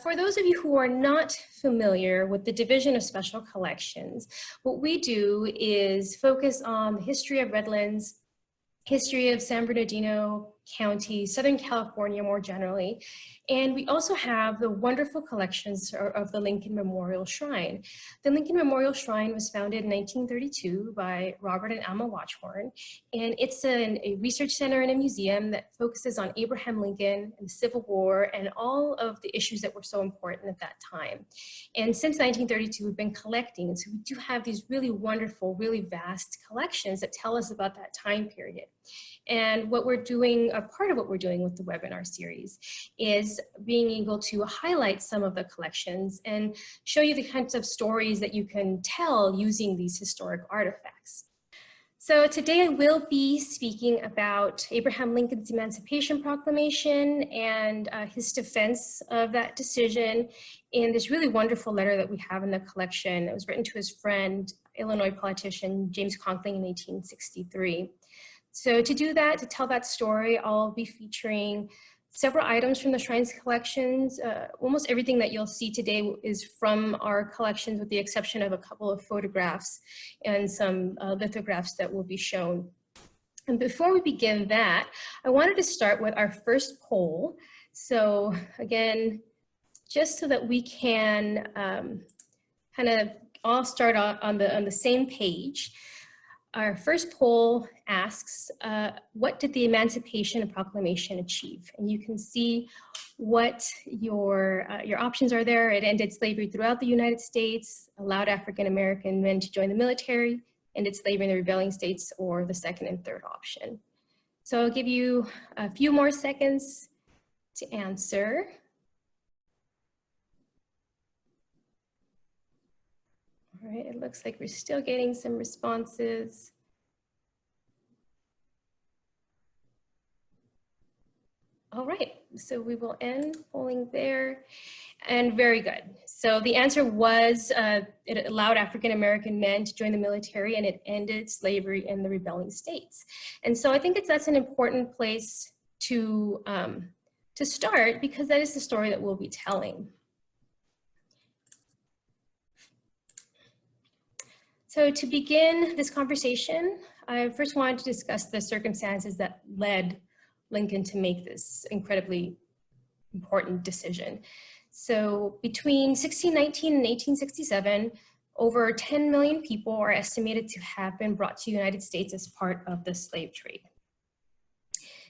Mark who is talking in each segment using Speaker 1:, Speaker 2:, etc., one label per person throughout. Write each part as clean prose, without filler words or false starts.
Speaker 1: For those of you who are not familiar with the Division of Special Collections, what we do is focus on the history of Redlands, history of San Bernardino County, Southern California more generally. And we also have the wonderful collections of the Lincoln Memorial Shrine. The Lincoln Memorial Shrine was founded in 1932 by Robert and Alma Watchorn, and it's a research center and a museum that focuses on Abraham Lincoln and the Civil War and all of the issues that were so important at that time. And since 1932, we've been collecting, and so we do have these really wonderful, really vast collections that tell us about that time period. And what we're doing, a part of what we're doing with the webinar series, is being able to highlight some of the collections and show you the kinds of stories that you can tell using these historic artifacts. So today I will be speaking about Abraham Lincoln's Emancipation Proclamation and his defense of that decision in this really wonderful letter that we have in the collection. It was written to his friend, Illinois politician James Conkling in 1863. So to do that, to tell that story, I'll be featuring several items from the Shrine's collections. Almost everything that you'll see today is from our collections, with the exception of a couple of photographs and some lithographs that will be shown. And before we begin that, I wanted to start with our first poll. So again, just so that we can kind of all start on the same page. Our first poll asks, what did the Emancipation Proclamation achieve? And you can see what your options are there. It ended slavery throughout the United States, allowed African-American men to join the military, ended slavery in the rebelling states, or the second and third option. So I'll give you a few more seconds to answer. All right, it looks like we're still getting some responses. All right, so we will end polling there, and very good. So the answer was, it allowed African-American men to join the military, and it ended slavery in the rebelling states. And so I think that's an important place to start, because that is the story that we'll be telling. So to begin this conversation, I first wanted to discuss the circumstances that led Lincoln to make this incredibly important decision. So between 1619 and 1867, over 10 million people are estimated to have been brought to the United States as part of the slave trade.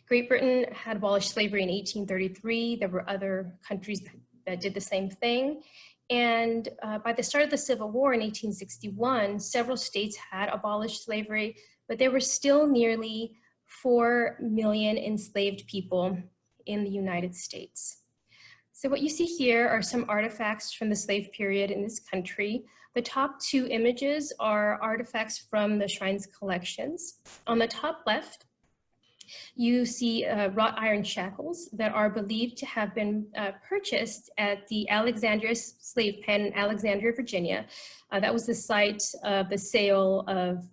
Speaker 1: Great Britain had abolished slavery in 1833. There were other countries that did the same thing. And by the start of the Civil War in 1861, several states had abolished slavery, but there were still nearly 4 million enslaved people in the United States. So what you see here are some artifacts from the slave period in this country. The top two images are artifacts from the Shrine's collections. On the top left, you see wrought iron shackles that are believed to have been purchased at the Alexandria slave pen in Alexandria, Virginia. That was the site of the sale of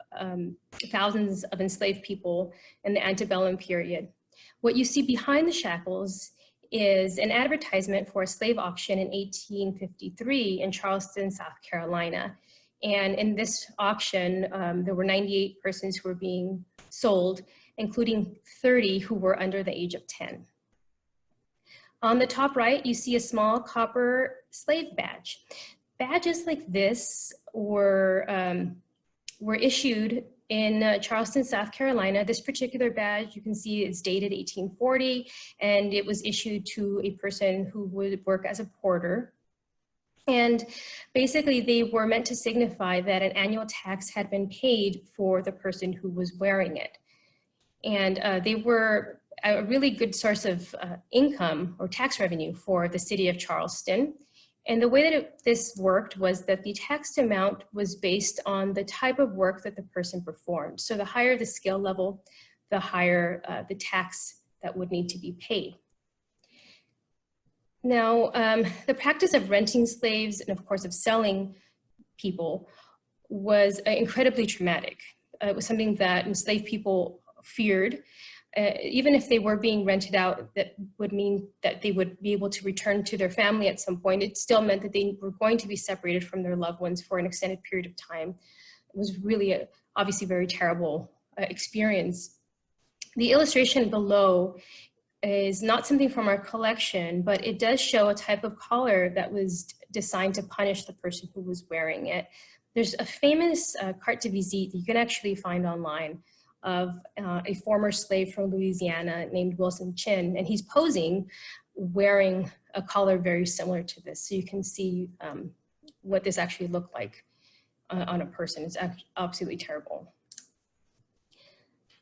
Speaker 1: thousands of enslaved people in the antebellum period. What you see behind the shackles is an advertisement for a slave auction in 1853 in Charleston, South Carolina. And in this auction, there were 98 persons who were being sold, including 30 who were under the age of 10. On the top right, you see a small copper slave badge. Badges like this were issued in Charleston, South Carolina. This particular badge, you can see, is dated 1840, and it was issued to a person who would work as a porter. And basically, they were meant to signify that an annual tax had been paid for the person who was wearing it. And they were a really good source of income or tax revenue for the city of Charleston. And the way that this worked was that the tax amount was based on the type of work that the person performed. So the higher the skill level, the higher the tax that would need to be paid. Now, the practice of renting slaves and of course of selling people was incredibly traumatic. It was something that enslaved people feared. Even if they were being rented out, that would mean that they would be able to return to their family at some point. It still meant that they were going to be separated from their loved ones for an extended period of time. It was really obviously very terrible experience. The illustration below is not something from our collection, but it does show a type of collar that was designed to punish the person who was wearing it. There's a famous carte de visite that you can actually find online of a former slave from Louisiana named Wilson Chin, and he's posing wearing a collar very similar to this. So you can see what this actually looked like on a person. It's absolutely terrible.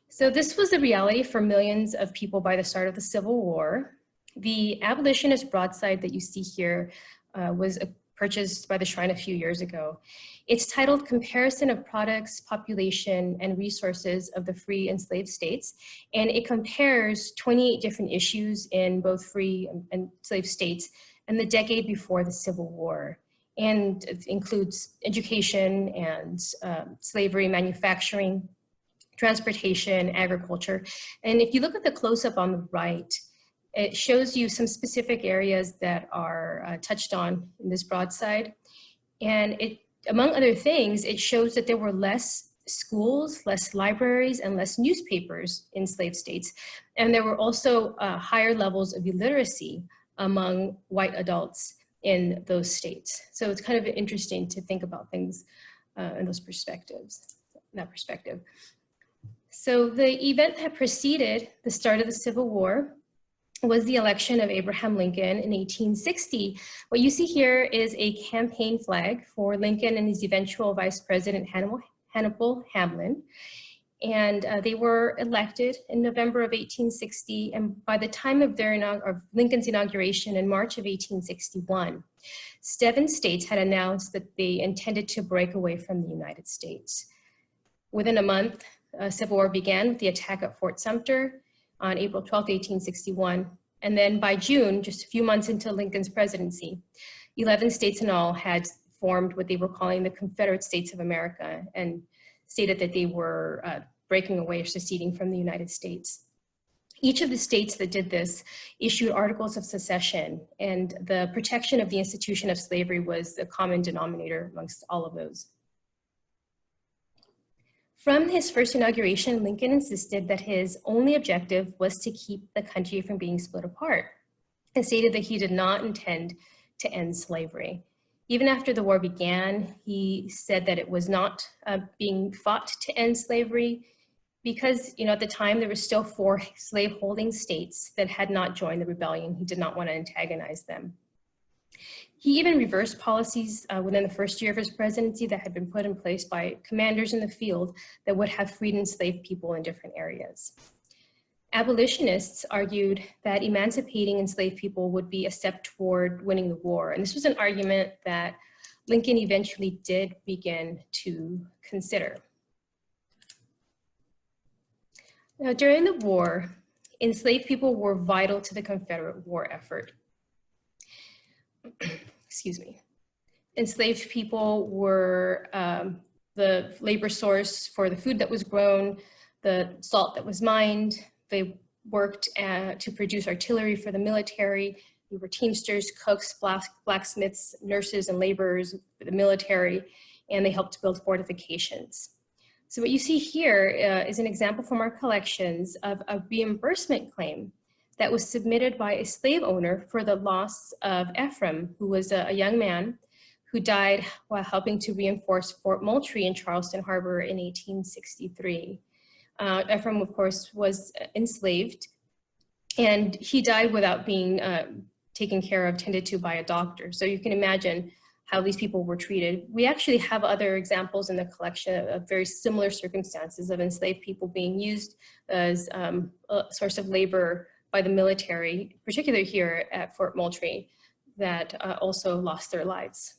Speaker 1: So this was the reality for millions of people by the start of the Civil War. The abolitionist broadside that you see here was purchased by the Shrine a few years ago. It's titled Comparison of Products, Population, and Resources of the Free and Slave States. And it compares 28 different issues in both free and slave states and the decade before the Civil War. And it includes education and slavery, manufacturing, transportation, agriculture. And if you look at the close-up on the right, it shows you some specific areas that are touched on in this broadside. And it, among other things, it shows that there were less schools, less libraries, and less newspapers in slave states. And there were also higher levels of illiteracy among white adults in those states. So it's kind of interesting to think about things in those perspectives, that perspective. So the event that preceded the start of the Civil War was the election of Abraham Lincoln in 1860. What you see here is a campaign flag for Lincoln and his eventual Vice President Hannibal Hamlin. And they were elected in November of 1860. And by the time of Lincoln's inauguration in March of 1861, 7 states had announced that they intended to break away from the United States. Within a month, Civil War began with the attack at Fort Sumter on April 12, 1861. And then by June, just a few months into Lincoln's presidency, 11 states in all had formed what they were calling the Confederate States of America and stated that they were breaking away or seceding from the United States. Each of the states that did this issued articles of secession, and the protection of the institution of slavery was a common denominator amongst all of those. From his first inauguration, Lincoln insisted that his only objective was to keep the country from being split apart, and stated that he did not intend to end slavery. Even after the war began, he said that it was not being fought to end slavery because, at the time there were still 4 slave-holding states that had not joined the rebellion. He did not want to antagonize them. He even reversed policies within the first year of his presidency that had been put in place by commanders in the field that would have freed enslaved people in different areas. Abolitionists argued that emancipating enslaved people would be a step toward winning the war. And this was an argument that Lincoln eventually did begin to consider. Now, during the war, enslaved people were vital to the Confederate war effort. Excuse me. Enslaved people were the labor source for the food that was grown, the salt that was mined. They worked to produce artillery for the military. They were teamsters, cooks, blacksmiths, nurses, and laborers for the military, and they helped build fortifications. So what you see here is an example from our collections of a reimbursement claim that was submitted by a slave owner for the loss of Ephraim, who was a young man who died while helping to reinforce Fort Moultrie in Charleston Harbor in 1863. Ephraim, of course, was enslaved, and he died without being taken care of, tended to by a doctor. So you can imagine how these people were treated. We actually have other examples in the collection of very similar circumstances of enslaved people being used as a source of labor by the military, particularly here at Fort Moultrie, that also lost their lives.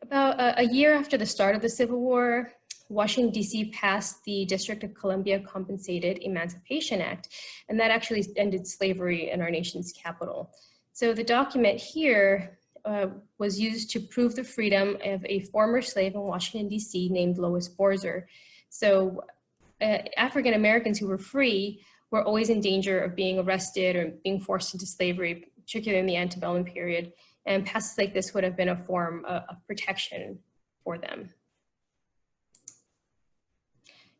Speaker 1: About a year after the start of the Civil War, Washington, D.C. passed the District of Columbia Compensated Emancipation Act, and that actually ended slavery in our nation's capital. So the document here was used to prove the freedom of a former slave in Washington, D.C. named Lois Borzer. So African Americans who were free were always in danger of being arrested or being forced into slavery, particularly in the antebellum period. And passes like this would have been a form of protection for them.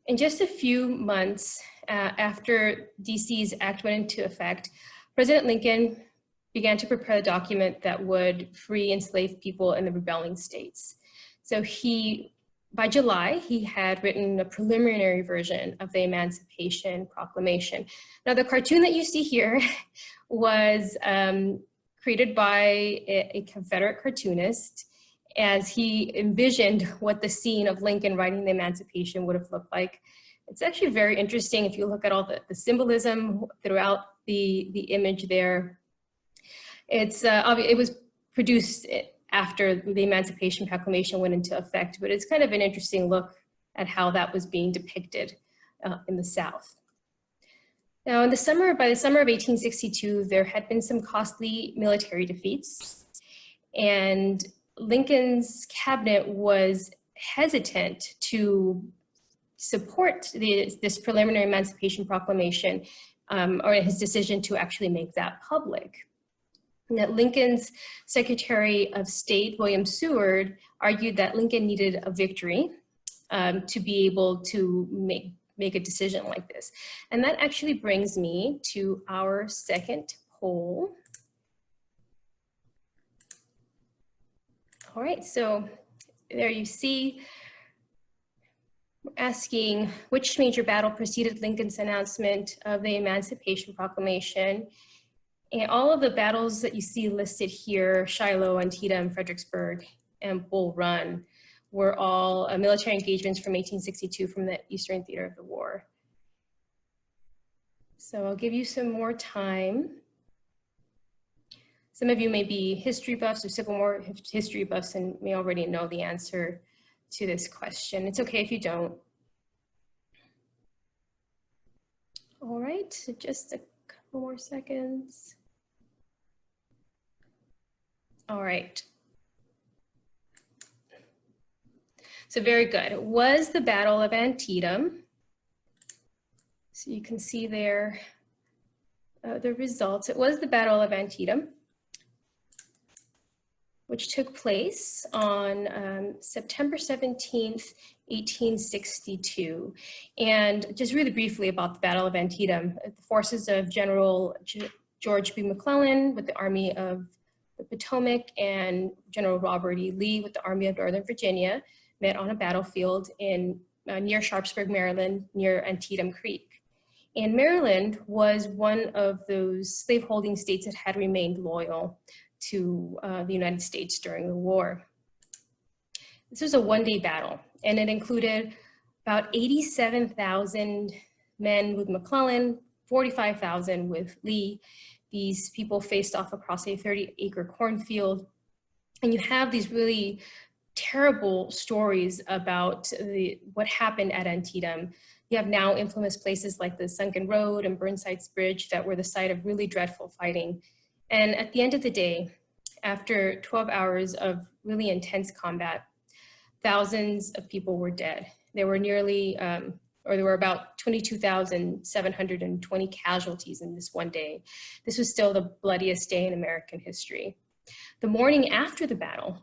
Speaker 1: In just a few months after DC's act went into effect, President Lincoln began to prepare a document that would free enslaved people in the rebelling states. So by July, he had written a preliminary version of the Emancipation Proclamation. Now, the cartoon that you see here was created by a Confederate cartoonist as he envisioned what the scene of Lincoln writing the Emancipation would have looked like. It's actually very interesting if you look at all the symbolism throughout the image there. It was produced after the Emancipation Proclamation went into effect, but it's kind of an interesting look at how that was being depicted in the South. Now, by the summer of 1862, there had been some costly military defeats, and Lincoln's cabinet was hesitant to support this preliminary Emancipation Proclamation or his decision to actually make that public. That Lincoln's Secretary of State, William Seward, argued that Lincoln needed a victory to be able to make a decision like this. And that actually brings me to our second poll. All right, so there you see, we're asking which major battle preceded Lincoln's announcement of the Emancipation Proclamation. And all of the battles that you see listed here, Shiloh, Antietam, Fredericksburg, and Bull Run, were all military engagements from 1862 from the Eastern Theater of the War. So I'll give you some more time. Some of you may be history buffs or Civil War history buffs and may already know the answer to this question. It's okay if you don't. All right, so just a couple more seconds. All right. So very good. It was the Battle of Antietam. So you can see there the results. It was the Battle of Antietam, which took place on September 17th, 1862. And just really briefly about the Battle of Antietam, the forces of General George B. McClellan with the Army of the Potomac and General Robert E. Lee with the Army of Northern Virginia met on a battlefield in near Sharpsburg, Maryland, near Antietam Creek. And Maryland was one of those slaveholding states that had remained loyal to the United States during the war. This was a one-day battle, and it included about 87,000 men with McClellan, 45,000 with Lee. These people faced off across a 30-acre cornfield, and you have these really terrible stories about what happened at Antietam. You have now infamous places like the Sunken Road and Burnside's Bridge that were the site of really dreadful fighting. And at the end of the day, after 12 hours of really intense combat, thousands of people were dead. There were there were about 22,720 casualties in this one day. This was still the bloodiest day in American history. The morning after the battle,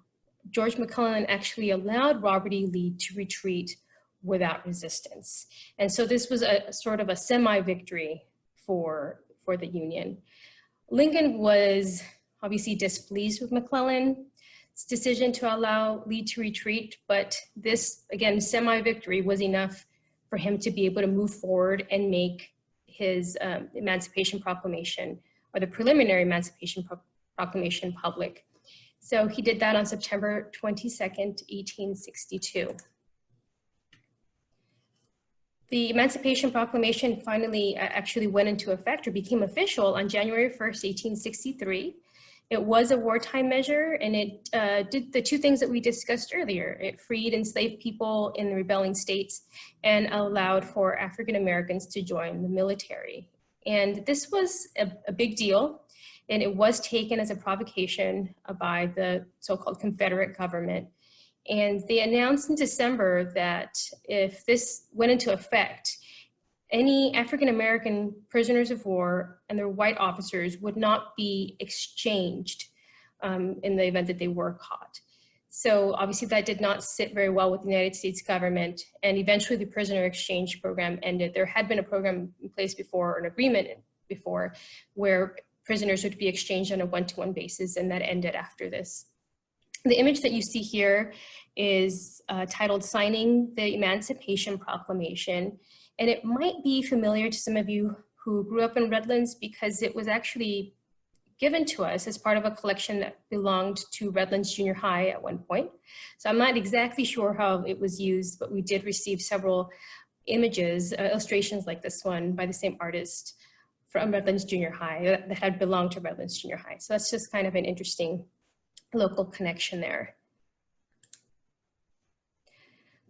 Speaker 1: George McClellan actually allowed Robert E. Lee to retreat without resistance. And so this was a sort of a semi-victory for the Union. Lincoln was obviously displeased with McClellan's decision to allow Lee to retreat, but this, again, semi-victory was enough for him to be able to move forward and make his Emancipation Proclamation, or the preliminary Emancipation Proclamation, public. So he did that on September 22nd, 1862. The Emancipation Proclamation finally actually went into effect or became official on January 1st, 1863. It was a wartime measure, and it did the two things that we discussed earlier. It freed enslaved people in the rebelling states and allowed for African Americans to join the military. And this was a big deal, and it was taken as a provocation by the so-called Confederate government. And they announced in December that if this went into effect, any African-American prisoners of war and their white officers would not be exchanged in the event that they were caught. So obviously that did not sit very well with the United States government, and eventually the prisoner exchange program ended. There had been a program in place before, an agreement before, where prisoners would be exchanged on a one-to-one basis, and that ended after this. The image that you see here is titled Signing the Emancipation Proclamation, and it might be familiar to some of you who grew up in Redlands because it was actually given to us as part of a collection that belonged to Redlands Junior High at one point. So I'm not exactly sure how it was used, but we did receive several images, illustrations like this one by the same artist from Redlands Junior High that had belonged to Redlands Junior High. So that's just kind of an interesting local connection there.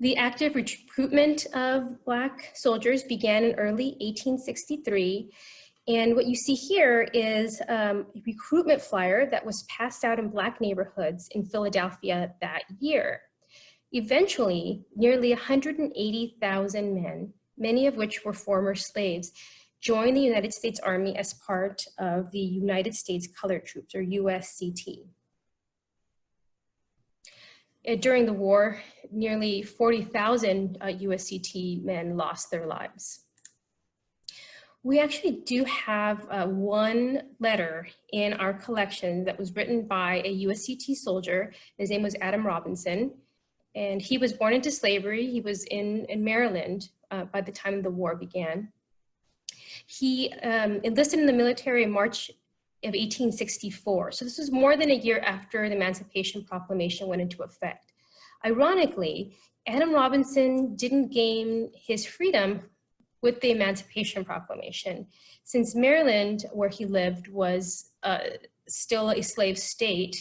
Speaker 1: The active recruitment of Black soldiers began in early 1863. And what you see here is a recruitment flyer that was passed out in Black neighborhoods in Philadelphia that year. Eventually, nearly 180,000 men, many of which were former slaves, joined the United States Army as part of the United States Colored Troops, or USCT. During the war, nearly 40,000 USCT men lost their lives. We actually do have one letter in our collection that was written by a USCT soldier. His name was Adam Robinson, and he was born into slavery. He was in Maryland by the time the war began. He enlisted in the military in March of 1864. So this was more than a year after the Emancipation Proclamation went into effect. Ironically, Adam Robinson didn't gain his freedom with the Emancipation Proclamation. Since Maryland, where he lived, was still a slave state,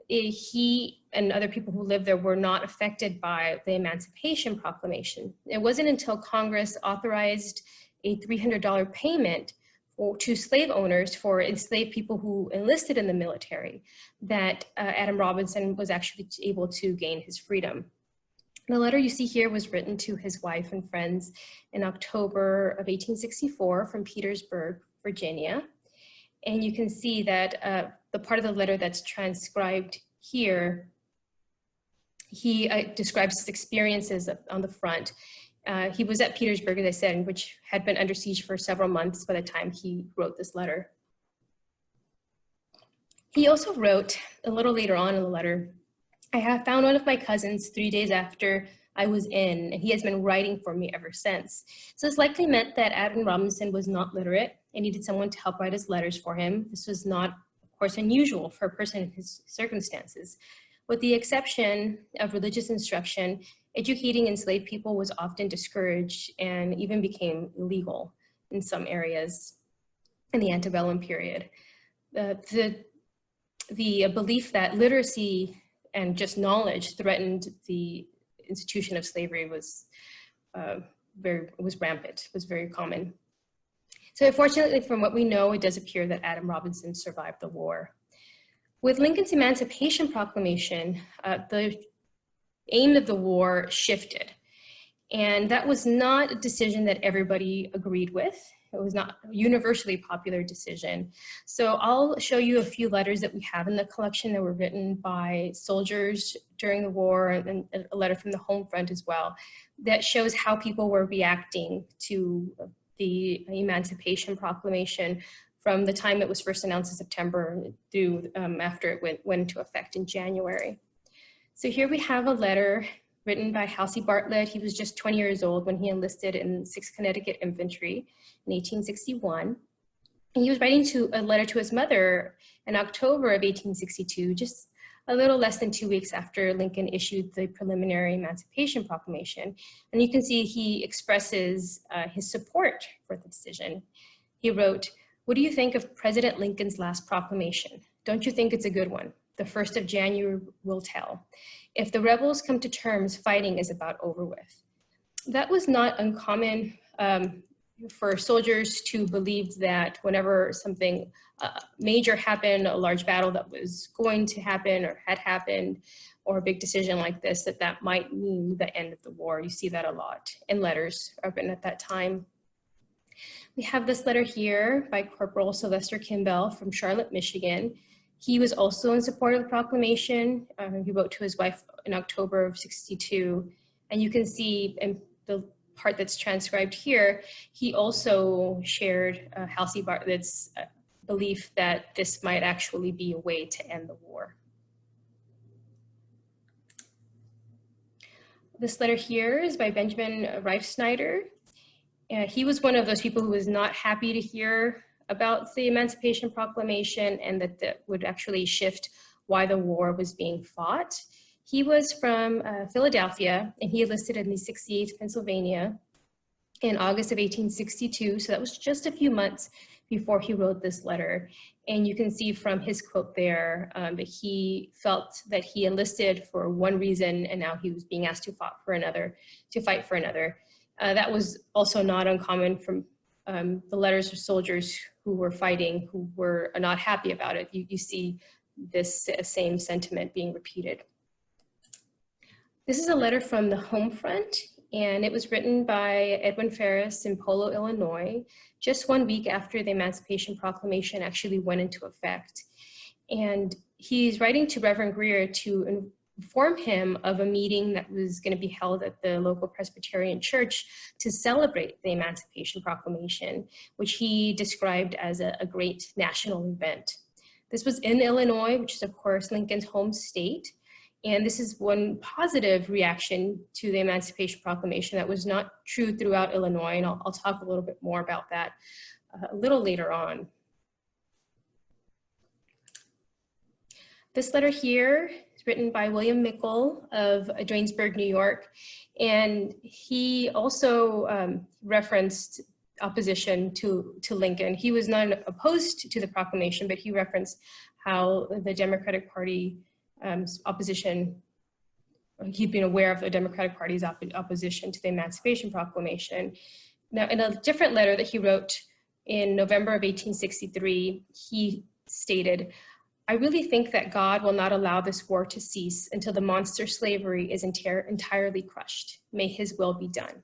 Speaker 1: he and other people who lived there were not affected by the Emancipation Proclamation. It wasn't until Congress authorized a $300 payment to slave owners for enslaved people who enlisted in the military that Adam Robinson was actually able to gain his freedom. The letter you see here was written to his wife and friends in October of 1864 from Petersburg, Virginia. And you can see that the part of the letter that's transcribed here, he describes his experiences on the front. He was at Petersburg, as I said, which had been under siege for several months by the time he wrote this letter. He also wrote a little later on in the letter, I have found one of my cousins 3 days after I was in, and he has been writing for me ever since. So this likely meant that Adam Robinson was not literate and needed someone to help write his letters for him. This was not, of course, unusual for a person in his circumstances. With the exception of religious instruction, educating enslaved people was often discouraged and even became illegal in some areas in the antebellum period. The belief that literacy and just knowledge threatened the institution of slavery was rampant, was very common. So unfortunately, from what we know, it does appear that Adam Robinson survived the war. With Lincoln's Emancipation Proclamation, the aim of the war shifted. And that was not a decision that everybody agreed with. It was not a universally popular decision. So I'll show you a few letters that we have in the collection that were written by soldiers during the war, and a letter from the home front as well, that shows how people were reacting to the Emancipation Proclamation from the time it was first announced in September through after it went into effect in January. So here we have a letter written by Halsey Bartlett. He was just 20 years old when he enlisted in 6th Connecticut Infantry in 1861. And he was writing a letter to his mother in October of 1862, just a little less than 2 weeks after Lincoln issued the preliminary Emancipation Proclamation. And you can see he expresses his support for the decision. He wrote, "What do you think of President Lincoln's last proclamation? Don't you think it's a good one? The 1st of January will tell. If the rebels come to terms, fighting is about over with." That was not uncommon for soldiers to believe that whenever something major happened, a large battle that was going to happen or had happened, or a big decision like this, that might mean the end of the war. You see that a lot in letters written at that time. We have this letter here by Corporal Sylvester Kimball from Charlotte, Michigan. He was also in support of the proclamation. He wrote to his wife in October of '62. And you can see in the part that's transcribed here, he also shared Halsey Bartlett's belief that this might actually be a way to end the war. This letter here is by Benjamin Reifsnyder. He was one of those people who was not happy to hear about the Emancipation Proclamation and that would actually shift why the war was being fought. He was from Philadelphia, and he enlisted in the 68th Pennsylvania in August of 1862. So that was just a few months before he wrote this letter. And you can see from his quote there that he felt that he enlisted for one reason, and now he was being asked to fight for another. That was also not uncommon from the letters of soldiers who were fighting, who were not happy about it. You see this same sentiment being repeated. This is a letter from the home front, and it was written by Edwin Ferris in Polo, Illinois, just 1 week after the Emancipation Proclamation actually went into effect. And he's writing to Reverend Greer to inform him of a meeting that was going to be held at the local Presbyterian church to celebrate the Emancipation Proclamation, which he described as a great national event. This was in Illinois, which is of course Lincoln's home state. And this is one positive reaction to the Emancipation Proclamation that was not true throughout Illinois. And I'll talk a little bit more about that a little later on. This letter here is written by William Mickel of Duanesburg, New York. And he also referenced opposition to Lincoln. He was not opposed to the proclamation, but he referenced how the Democratic Party opposition, he'd been aware of the Democratic Party's opposition to the Emancipation Proclamation. Now, in a different letter that he wrote in November of 1863, he stated, "I really think that God will not allow this war to cease until the monster slavery is entirely crushed. May his will be done."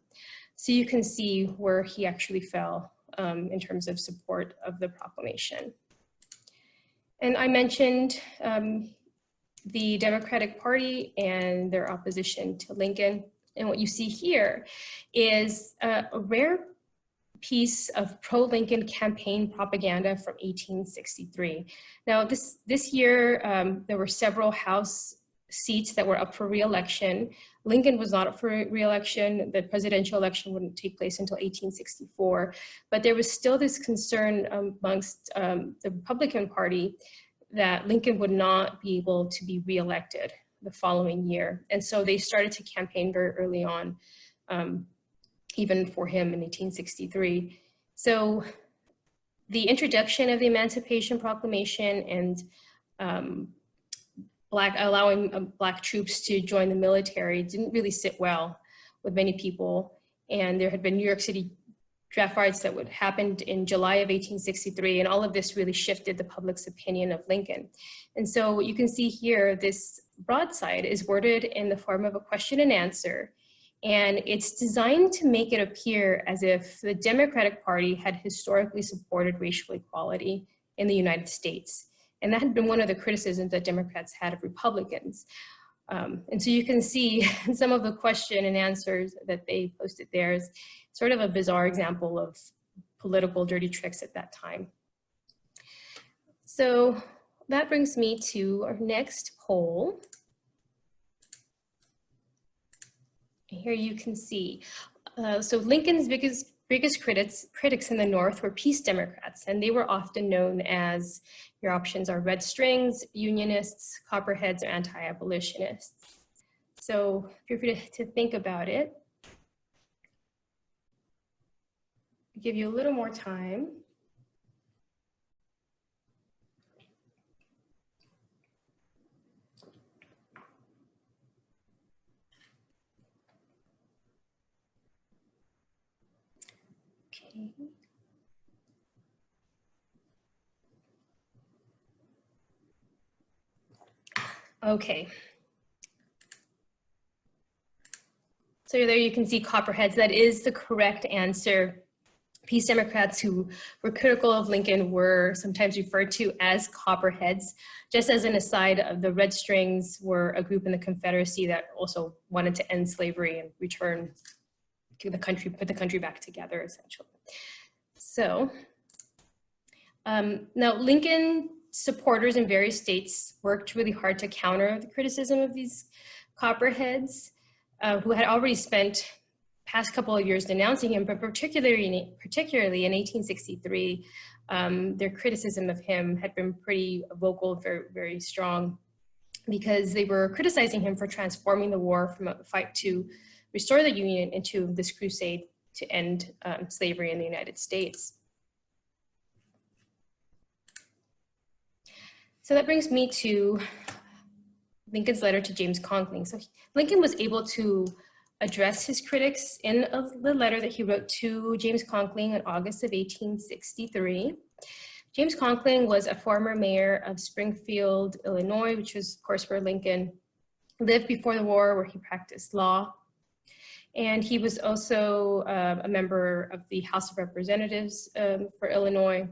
Speaker 1: So you can see where he actually fell in terms of support of the proclamation. And I mentioned the Democratic Party and their opposition to Lincoln. And what you see here is a rare piece of pro-Lincoln campaign propaganda from 1863. Now, this year, there were several House seats that were up for re-election. Lincoln was not up for re-election. The presidential election wouldn't take place until 1864. But there was still this concern amongst the Republican Party that Lincoln would not be able to be re-elected the following year. And so they started to campaign very early on, even for him in 1863. So the introduction of the Emancipation Proclamation and allowing Black troops to join the military didn't really sit well with many people. And there had been New York City draft riots that would happened in July of 1863, and all of this really shifted the public's opinion of Lincoln. And so what you can see here, this broadside is worded in the form of a question and answer, and it's designed to make it appear as if the Democratic Party had historically supported racial equality in the United States. And that had been one of the criticisms that Democrats had of Republicans. And so you can see some of the question and answers that they posted there is sort of a bizarre example of political dirty tricks at that time. So that brings me to our next poll. Here you can see, so Lincoln's biggest critics in the North were peace Democrats, and they were often known as, your options are red strings, unionists, copperheads, or anti-abolitionists. So feel free to think about it. I'll give you a little more time. Okay. Okay, So there you can see copperheads. That is the correct answer. Peace Democrats who were critical of Lincoln were sometimes referred to as copperheads. Just as an aside, the Red Strings were a group in the Confederacy that also wanted to end slavery and return to the country, put the country back together, essentially. So now Lincoln supporters in various states worked really hard to counter the criticism of these copperheads who had already spent past couple of years denouncing him, but particularly in 1863, their criticism of him had been pretty vocal, very, very strong, because they were criticizing him for transforming the war from a fight to restore the Union into this crusade to end slavery in the United States. So that brings me to Lincoln's letter to James Conkling. So Lincoln was able to address his critics in the letter that he wrote to James Conkling in August of 1863. James Conkling was a former mayor of Springfield, Illinois, which was, of course, where Lincoln lived before the war, where he practiced law. And he was also a member of the House of Representatives for Illinois.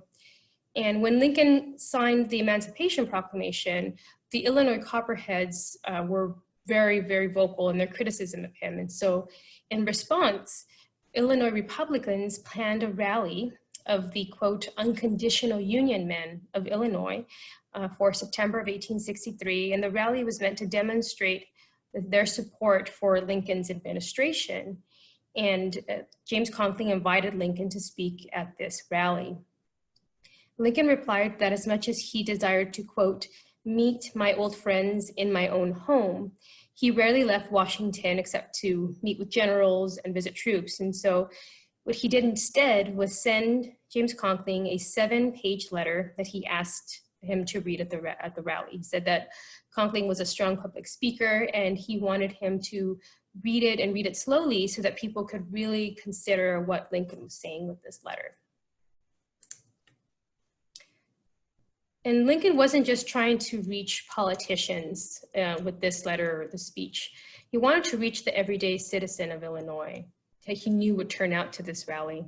Speaker 1: And when Lincoln signed the Emancipation Proclamation, the Illinois Copperheads were very, very vocal in their criticism of him. And so in response, Illinois Republicans planned a rally of the, quote, unconditional Union men of Illinois for September of 1863. And the rally was meant to demonstrate their support for Lincoln's administration. And James Conkling invited Lincoln to speak at this rally. Lincoln replied that as much as he desired to, quote, meet my old friends in my own home, he rarely left Washington except to meet with generals and visit troops. And so what he did instead was send James Conkling a 7-page letter that he asked him to read at the rally. He said that Conkling was a strong public speaker and he wanted him to read it and read it slowly so that people could really consider what Lincoln was saying with this letter. And Lincoln wasn't just trying to reach politicians with this letter or the speech. He wanted to reach the everyday citizen of Illinois that he knew would turn out to this rally.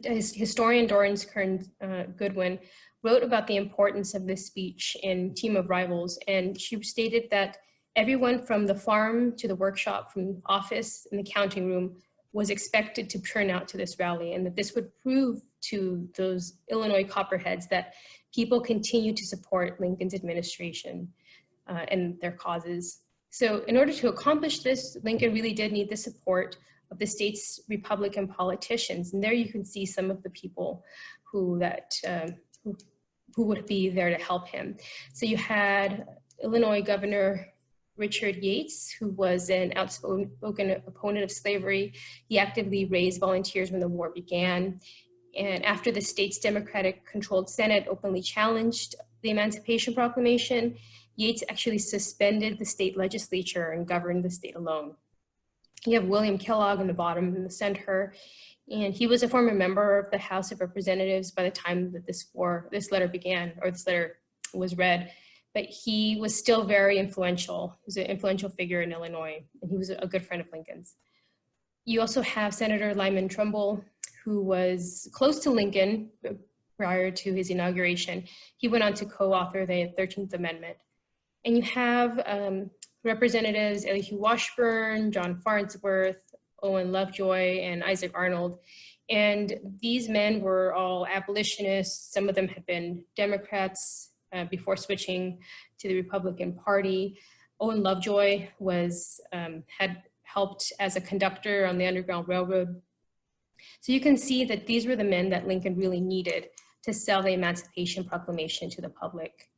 Speaker 1: Historian Dorrance Goodwin wrote about the importance of this speech in Team of Rivals, and she stated that everyone from the farm to the workshop, from office and the counting room, was expected to turn out to this rally, and that this would prove to those Illinois Copperheads that people continue to support Lincoln's administration and their causes. So in order to accomplish this, Lincoln really did need the support of the state's Republican politicians. And there you can see some of the people who would be there to help him. So you had Illinois Governor Richard Yates, who was an outspoken opponent of slavery. He actively raised volunteers when the war began. And after the state's Democratic-controlled Senate openly challenged the Emancipation Proclamation, Yates actually suspended the state legislature and governed the state alone. You have William Kellogg in the bottom in the center, and he was a former member of the House of Representatives by the time that this letter began, or this letter was read, but he was still very influential. He was an influential figure in Illinois, and he was a good friend of Lincoln's. You also have Senator Lyman Trumbull, who was close to Lincoln prior to his inauguration. He went on to co-author the 13th Amendment. And you have Representatives Elihu Washburn, John Farnsworth, Owen Lovejoy, and Isaac Arnold. And these men were all abolitionists. Some of them had been Democrats before switching to the Republican Party. Owen Lovejoy had helped as a conductor on the Underground Railroad. So you can see that these were the men that Lincoln really needed to sell the Emancipation Proclamation to the public.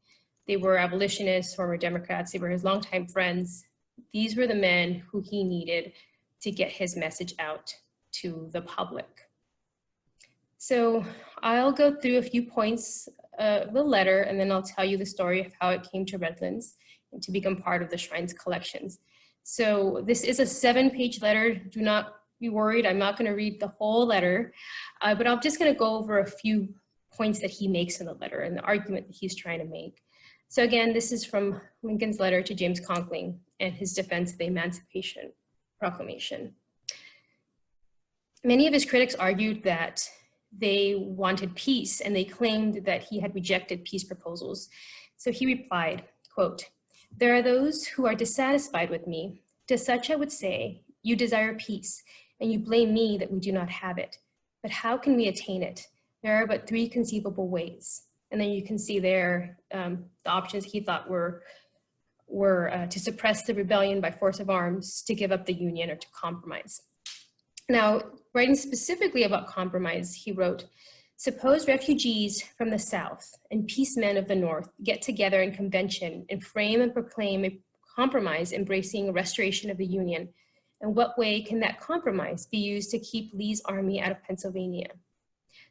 Speaker 1: They were abolitionists, former Democrats, they were his longtime friends. These were the men who he needed to get his message out to the public. So I'll go through a few points of the letter, and then I'll tell you the story of how it came to Redlands and to become part of the Shrine's collections. So this is a 7-page letter. Do not be worried, I'm not going to read the whole letter, but I'm just going to go over a few points that he makes in the letter and the argument that he's trying to make. So again, this is from Lincoln's letter to James Conkling and his defense of the Emancipation Proclamation. Many of his critics argued that they wanted peace, and they claimed that he had rejected peace proposals. So he replied, quote, "There are those who are dissatisfied with me. To such I would say, you desire peace, and you blame me that we do not have it. But how can we attain it? There are but three conceivable ways." And then you can see there the options he thought were to suppress the rebellion by force of arms, to give up the Union, or to compromise. Now, writing specifically about compromise, he wrote, "Suppose refugees from the South and peacemen of the North get together in convention and frame and proclaim a compromise embracing a restoration of the Union. In what way can that compromise be used to keep Lee's army out of Pennsylvania?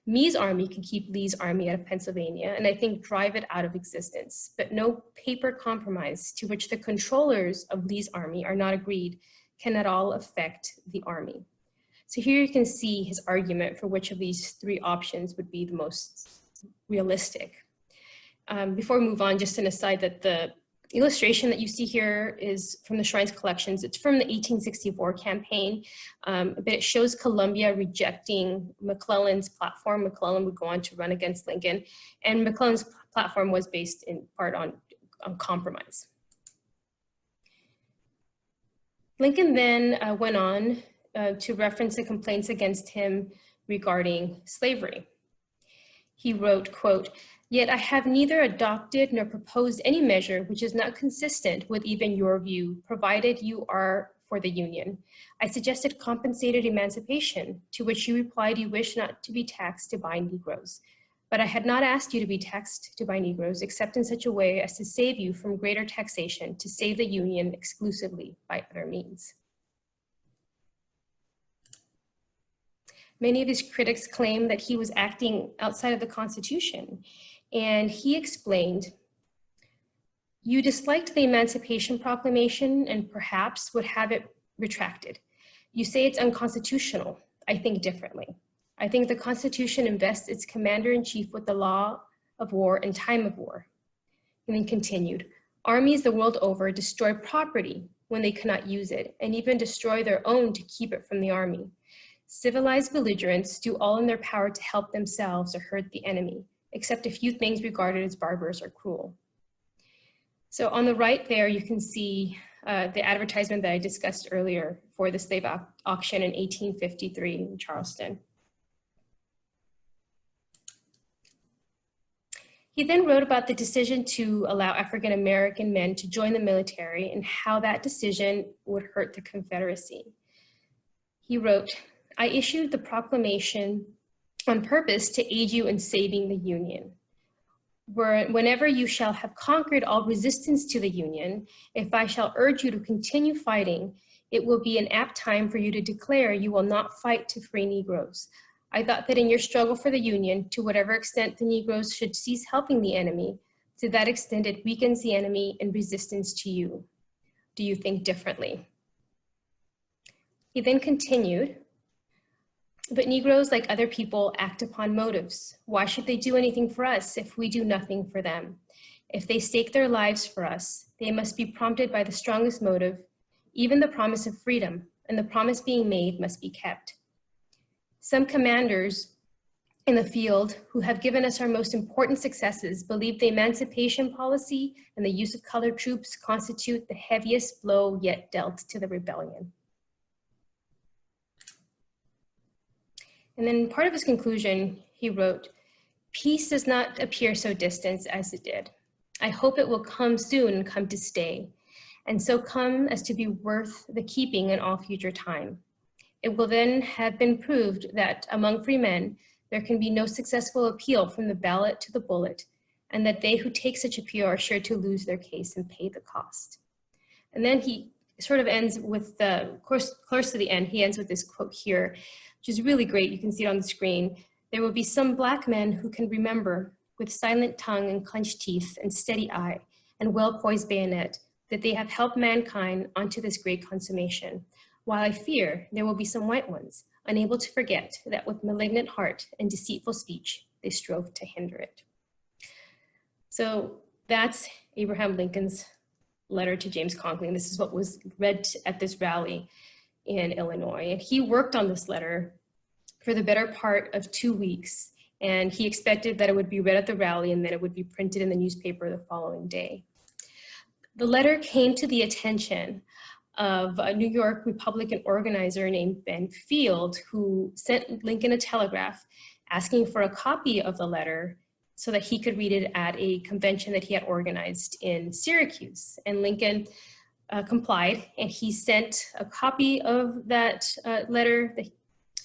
Speaker 1: Mee's army can keep Lee's army out of Pennsylvania, and I think drive it out of existence. But no paper compromise to which the controllers of Lee's army are not agreed can at all affect the army." So here you can see his argument for which of these three options would be the most realistic. Before we move on, just an aside that the illustration that you see here is from the Shrines collections. It's from the 1864 campaign, but it shows Columbia rejecting McClellan's platform. McClellan would go on to run against Lincoln, and McClellan's platform was based in part on compromise. Lincoln then went on to reference the complaints against him regarding slavery. He wrote, quote, "Yet I have neither adopted nor proposed any measure which is not consistent with even your view, provided you are for the Union. I suggested compensated emancipation, to which you replied you wish not to be taxed to buy Negroes. But I had not asked you to be taxed to buy Negroes, except in such a way as to save you from greater taxation, to save the Union exclusively by other means." Many of his critics claim that he was acting outside of the Constitution, and he explained, "You disliked the Emancipation Proclamation and perhaps would have it retracted. You say it's unconstitutional. I think differently. I think the Constitution invests its commander-in-chief with the law of war in time of war." And then continued, "Armies the world over destroy property when they cannot use it, and even destroy their own to keep it from the army. Civilized belligerents do all in their power to help themselves or hurt the enemy, except a few things regarded as barbarous or cruel." So on the right there, you can see the advertisement that I discussed earlier for the slave auction in 1853 in Charleston. He then wrote about the decision to allow African-American men to join the military and how that decision would hurt the Confederacy. He wrote, "I issued the proclamation on purpose to aid you in saving the Union. Whenever you shall have conquered all resistance to the Union, if I shall urge you to continue fighting, it will be an apt time for you to declare you will not fight to free Negroes. I thought that in your struggle for the Union, to whatever extent the Negroes should cease helping the enemy, to that extent it weakens the enemy in resistance to you. Do you think differently?" He then continued, "But Negroes, like other people, act upon motives. Why should they do anything for us if we do nothing for them? If they stake their lives for us, they must be prompted by the strongest motive, even the promise of freedom, and the promise being made must be kept. Some commanders in the field who have given us our most important successes believe the emancipation policy and the use of colored troops constitute the heaviest blow yet dealt to the rebellion." And then part of his conclusion, he wrote, "Peace does not appear so distant as it did. I hope it will come soon and come to stay, and so come as to be worth the keeping in all future time. It will then have been proved that among free men, there can be no successful appeal from the ballot to the bullet, and that they who take such appeal are sure to lose their case and pay the cost." And then he sort of ends with close to the end, he ends with this quote here, which is really great. You can see it on the screen. "There will be some black men who can remember, with silent tongue and clenched teeth and steady eye and well-poised bayonet, that they have helped mankind onto this great consummation, while I fear there will be some white ones, unable to forget that with malignant heart and deceitful speech, they strove to hinder it." So that's Abraham Lincoln's letter to James Conkling. This is what was read at this rally. in Illinois. And he worked on this letter for the better part of 2 weeks. And he expected that it would be read at the rally and that it would be printed in the newspaper the following day. The letter came to the attention of a New York Republican organizer named Ben Field, who sent Lincoln a telegraph asking for a copy of the letter so that he could read it at a convention that he had organized in Syracuse. And Lincoln complied, and he sent a copy of that letter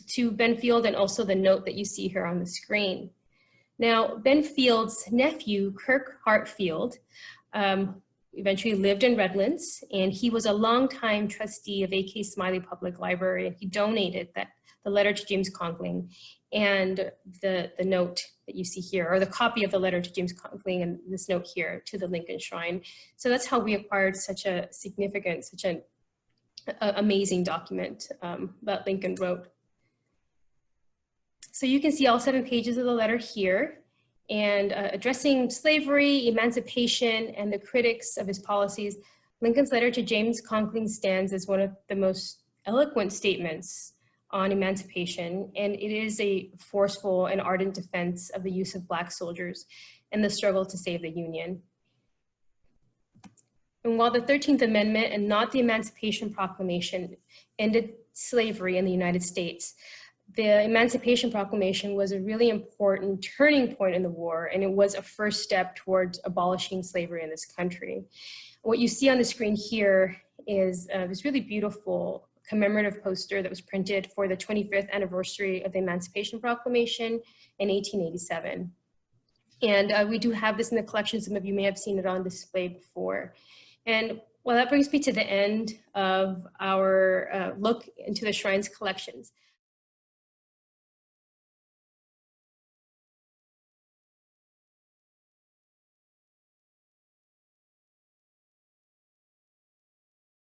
Speaker 1: to Ben Field, and also the note that you see here on the screen. Now, Ben Field's nephew, Kirk Hartfield, eventually lived in Redlands, and he was a longtime trustee of A.K. Smiley Public Library, and he donated the letter to James Conkling and the note that you see here, or the copy of the letter to James Conkling and this note here to the Lincoln Shrine. So that's how we acquired such a significant, such an amazing document that Lincoln wrote. So you can see all 7 pages of the letter here, and addressing slavery, emancipation, and the critics of his policies. Lincoln's letter to James Conkling stands as one of the most eloquent statements on emancipation, and it is a forceful and ardent defense of the use of Black soldiers and the struggle to save the Union. And while the 13th Amendment and not the Emancipation Proclamation ended slavery in the United States, the Emancipation Proclamation was a really important turning point in the war, and it was a first step towards abolishing slavery in this country. What you see on the screen here is this really beautiful commemorative poster that was printed for the 25th anniversary of the Emancipation Proclamation in 1887. And we do have this in the collection. Some of you may have seen it on display before. And well, that brings me to the end of our look into the Shrine's collections.